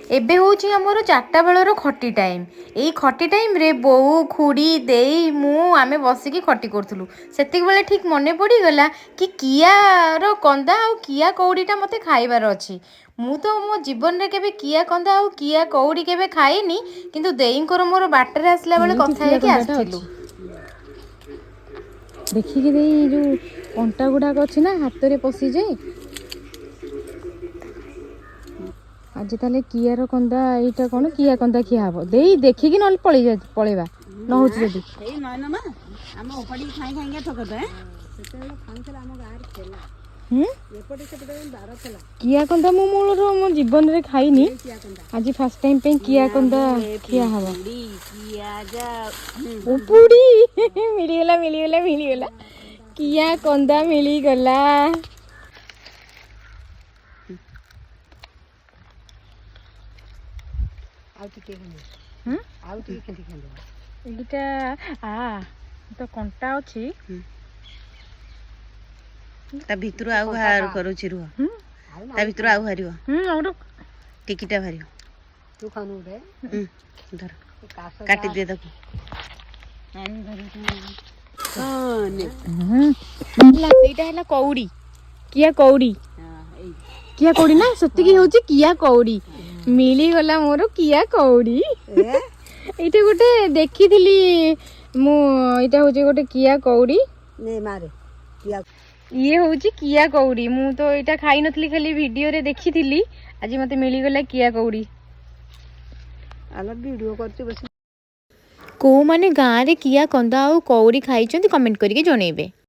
एबे होची हमरो चारटा बेलर खटी टाइम एई खटी टाइम रे बोऊ खुड़ी देई मु आमे बसिकी खटी करथुलु सेतिक बेले ठीक मने पड़ी गला कि कियार कंदा आ किया कौड़ीटा मते खाइबार अछि। मु तो मो जीवन रे केबे किया कंदा आ किया कौड़ी केबे खाइनी किंतु देईंकर मोर बाटरे आसला बेले कथा हे कि आस्थिलु देखिकी देई जो कंटा गुडाक अछि ना हाथ रे पसी जाए आज ताले कियार कंदा एटा कोन किया कंदा खिया हबो देई देखिकी न पळेबा न होची जदी एई नयन मा हम ओपडी खाई खाई ठक दे सेतेले खानथला हम गार खेला एपडी सेपडी बार थला किया कंदा मो मूलर मो जीवन रे खाइनी आज फर्स्ट टाइम पे किया कंदा खिया हबो किया जा उपुडी मिली गला किया कंदा मिली गला एटा आ तो कंटा अछि ता भितरु आउ बाहर करूची रुह ता भितरु आउ हारियो और टिकिटा हारियो तू खानु रे धर काटी दे दको ସେଇଟା ହେଲା କଉଡ଼ି କିଆ କଉଡ଼ି କିଆ କଉଡ଼ି ନା ସେତିକି ହେଉଛି କିଆ କଉଡ଼ି ମିଳିଗଲା ମୋର କିଆ କଉଡ଼ି ଏଇଟା ଗୋଟେ ଦେଖିଥିଲି ମୁଁ ଏଇଟା ହେଉଛି ଗୋଟେ କିଆ କଉଡ଼ି ଇଏ ହେଉଛି କିଆ କଉଡ଼ି ମୁଁ ତ ଏଇଟା ଖାଇନଥିଲି ଖାଲି ଭିଡ଼ିଓରେ ଦେଖିଥିଲି ଆଜି ମୋତେ ମିଳିଗଲା କିଆ କଉଡ଼ି ଭିଡ଼ିଓ କରୁଛୁ ବସି को माने गाँव रे किया कंदा आ कौड़ी खाई कमेंट करके जणेबे।